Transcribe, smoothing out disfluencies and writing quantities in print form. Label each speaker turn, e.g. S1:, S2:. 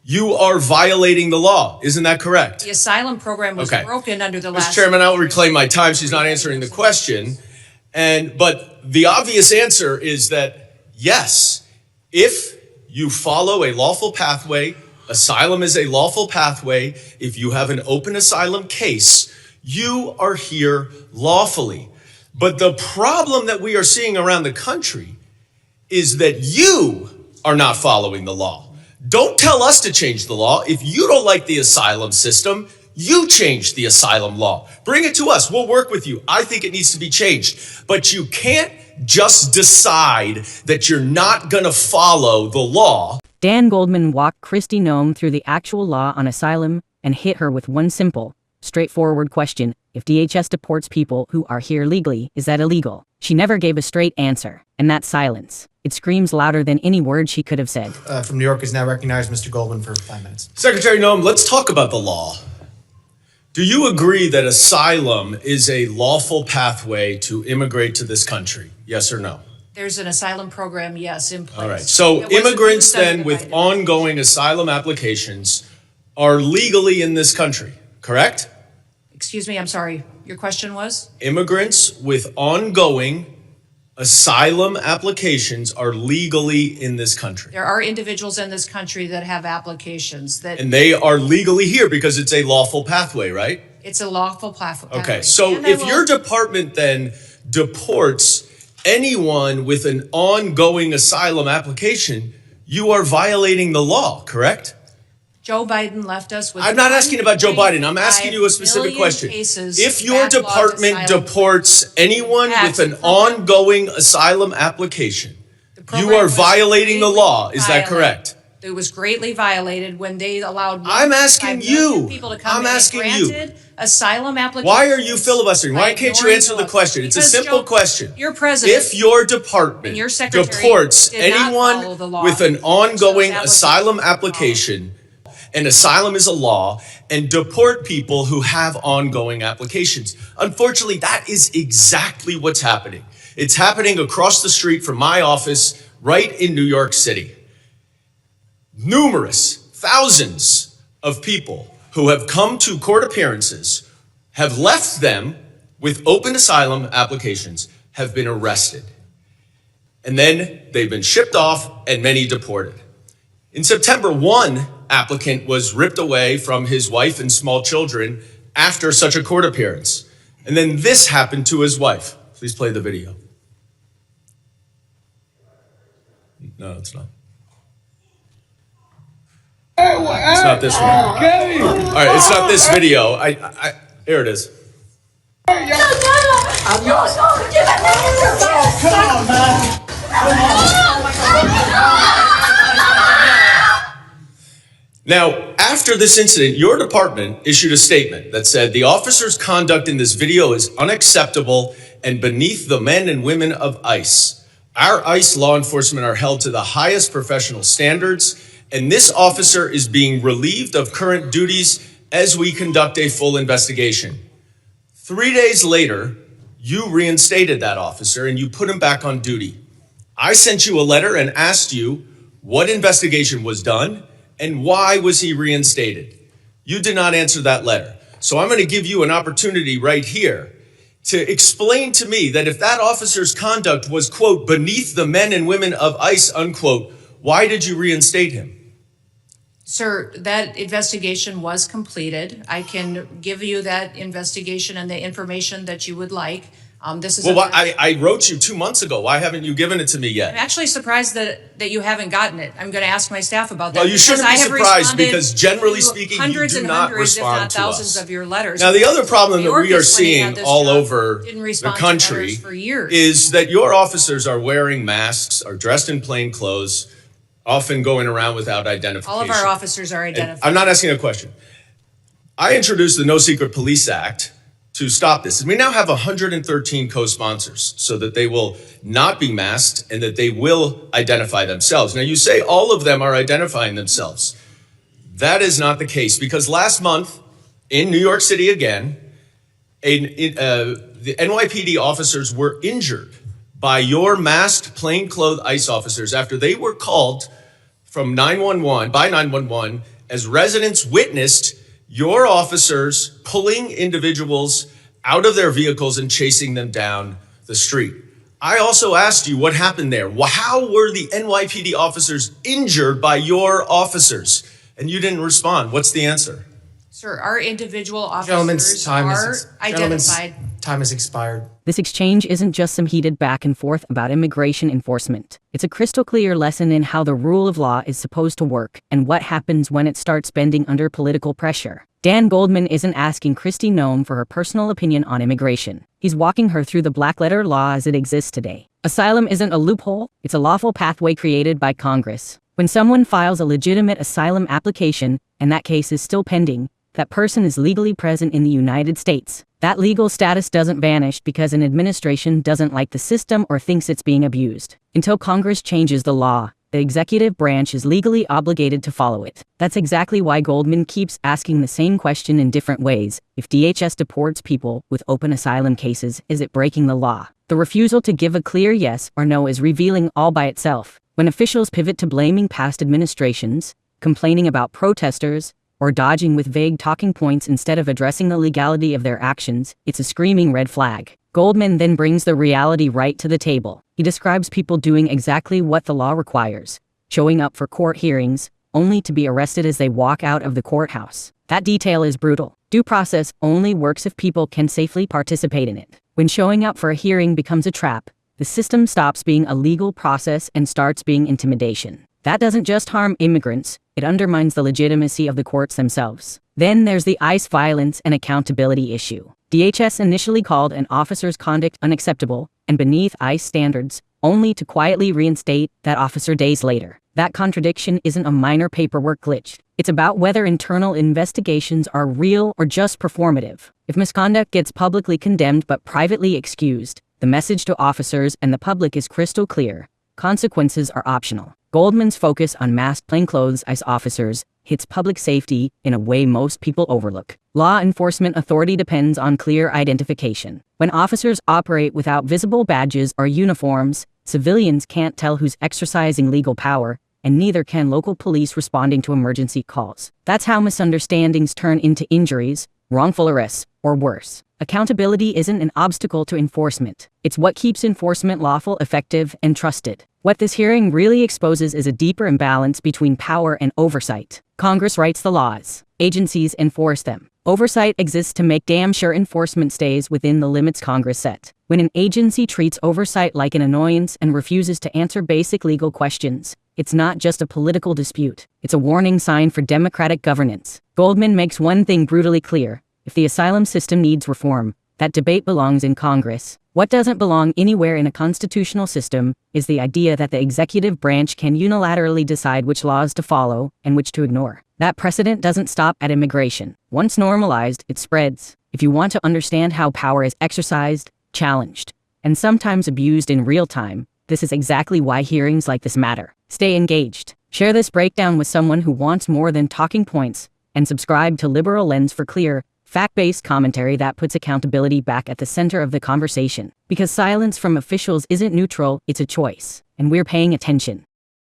S1: you are violating the law. Isn't that correct?
S2: The asylum program was broken under the last...
S1: Mr. Chairman, I will reclaim my time. She's not answering the question. But the obvious answer is that, yes, if you follow a lawful pathway, asylum is a lawful pathway. If you have an open asylum case, you are here lawfully. But the problem that we are seeing around the country is that you are not following the law. Don't tell us to change the law. If you don't like the asylum system, you change the asylum law. Bring it to us. We'll work with you. I think it needs to be changed. But you can't just decide that you're not going to follow the law.
S3: Dan Goldman walked Kristi Noem through the actual law on asylum and hit her with one simple, straightforward question. If DHS deports people who are here legally, is that illegal? She never gave a straight answer, and that silence, it screams louder than any word she could have said.
S4: From New York is now recognized Mr. Goldman for 5 minutes.
S1: Secretary Noem, let's talk about the law. Do you agree that asylum is a lawful pathway to immigrate to this country? Yes or no?
S2: There's an asylum program, yes, in place.
S1: All right. So immigrants then with ongoing asylum applications are legally in this country, correct?
S2: Excuse me, I'm sorry. Your question was?
S1: Immigrants with ongoing asylum applications are legally in this country.
S2: There are individuals in this country that have applications that...
S1: And they are legally here because it's a lawful pathway, right?
S2: It's a lawful pathway.
S1: Okay, so if your department then deports anyone with an ongoing asylum application, you are violating the law, correct?
S2: Joe Biden left us with...
S1: I'm not asking about Joe Biden. I'm asking you a specific question. If your department deports anyone with an ongoing asylum application, you are violating the law. Is that correct?
S2: It was greatly violated when they allowed...
S1: I'm asking you.
S2: People to come
S1: I'm asking you.
S2: Asylum applications.
S1: Why are you filibustering? Why can't you answer the question? It's a simple question.
S2: Your president,
S1: if your department deports anyone with an ongoing asylum application, and asylum is a law, and deport people who have ongoing applications. Unfortunately, that is exactly what's happening. It's happening across the street from my office right in New York City. Numerous, thousands of people who have come to court appearances, have left them with open asylum applications, have been arrested. And then they've been shipped off and many deported. In September, one applicant was ripped away from his wife and small children after such a court appearance. And then this happened to his wife. Please play the video. No, it's not. It's not this one. All right, it's not this video. Here it is.
S5: Come on, man.
S1: Now, after this incident, your department issued a statement that said the officer's conduct in this video is unacceptable and beneath the men and women of ICE. Our ICE law enforcement are held to the highest professional standards, and this officer is being relieved of current duties as we conduct a full investigation. 3 days later, you reinstated that officer and you put him back on duty. I sent you a letter and asked you what investigation was done and why was he reinstated? You did not answer that letter. So I'm going to give you an opportunity right here to explain to me that if that officer's conduct was, quote, beneath the men and women of ICE, unquote, why did you reinstate him?
S2: Sir, that investigation was completed. I can give you that investigation and the information that you would like. This is
S1: I wrote you 2 months ago. Why haven't you given it to me yet?
S2: I'm actually surprised that you haven't gotten it. I'm going to ask my staff about that.
S1: Well, you shouldn't be surprised because generally speaking, you do not respond to us.
S2: Thousands of your letters.
S1: Now, the other problem that we are seeing all over the country is that your officers are wearing masks, are dressed in plain clothes, often going around without identification.
S2: All of our officers are identified.
S1: I'm not asking a question. I introduced the No Secret Police Act to stop this. And we now have 113 co-sponsors so that they will not be masked and that they will identify themselves. Now, you say all of them are identifying themselves. That is not the case because last month in New York City again, the NYPD officers were injured by your masked plainclothes ICE officers after they were called from 911 by 911 as residents witnessed your officers pulling individuals out of their vehicles and chasing them down the street. I also asked you what happened there. How were the NYPD officers injured by your officers? And you didn't respond. What's the answer?
S2: Sir, our individual
S4: Gentlemen's
S2: officers
S4: time
S2: are
S4: is
S2: identified.
S4: time has expired.
S3: This exchange isn't just some heated back and forth about immigration enforcement. It's a crystal clear lesson in how the rule of law is supposed to work and what happens when it starts bending under political pressure. Dan Goldman isn't asking Kristi Noem for her personal opinion on immigration. He's walking her through the black-letter law as it exists today. Asylum isn't a loophole, it's a lawful pathway created by Congress. When someone files a legitimate asylum application, and that case is still pending, that person is legally present in the United States. That legal status doesn't vanish because an administration doesn't like the system or thinks it's being abused. Until Congress changes the law, the executive branch is legally obligated to follow it. That's exactly why Goldman keeps asking the same question in different ways. If DHS deports people with open asylum cases, is it breaking the law? The refusal to give a clear yes or no is revealing all by itself. When officials pivot to blaming past administrations, complaining about protesters, or dodging with vague talking points instead of addressing the legality of their actions, it's a screaming red flag. Goldman then brings the reality right to the table. He describes people doing exactly what the law requires, showing up for court hearings, only to be arrested as they walk out of the courthouse. That detail is brutal. Due process only works if people can safely participate in it. When showing up for a hearing becomes a trap, the system stops being a legal process and starts being intimidation. That doesn't just harm immigrants, it undermines the legitimacy of the courts themselves. Then there's the ICE violence and accountability issue. DHS initially called an officer's conduct unacceptable and beneath ICE standards, only to quietly reinstate that officer days later. That contradiction isn't a minor paperwork glitch. It's about whether internal investigations are real or just performative. If misconduct gets publicly condemned but privately excused, the message to officers and the public is crystal clear. Consequences are optional. Goldman's focus on masked plainclothes ICE officers hits public safety in a way most people overlook. Law enforcement authority depends on clear identification. When officers operate without visible badges or uniforms, civilians can't tell who's exercising legal power, and neither can local police responding to emergency calls. That's how misunderstandings turn into injuries, wrongful arrests, or worse. Accountability isn't an obstacle to enforcement. It's what keeps enforcement lawful, effective, and trusted. What this hearing really exposes is a deeper imbalance between power and oversight. Congress writes the laws. Agencies enforce them. Oversight exists to make damn sure enforcement stays within the limits Congress set. When an agency treats oversight like an annoyance and refuses to answer basic legal questions, it's not just a political dispute. It's a warning sign for democratic governance. Goldman makes one thing brutally clear. If the asylum system needs reform, that debate belongs in Congress. What doesn't belong anywhere in a constitutional system is the idea that the executive branch can unilaterally decide which laws to follow and which to ignore. That precedent doesn't stop at immigration. Once normalized, it spreads. If you want to understand how power is exercised, challenged, and sometimes abused in real time, this is exactly why hearings like this matter. Stay engaged. Share this breakdown with someone who wants more than talking points, and subscribe to Liberal Lens for clear, fact-based commentary that puts accountability back at the center of the conversation. Because silence from officials isn't neutral, it's a choice. And we're paying attention.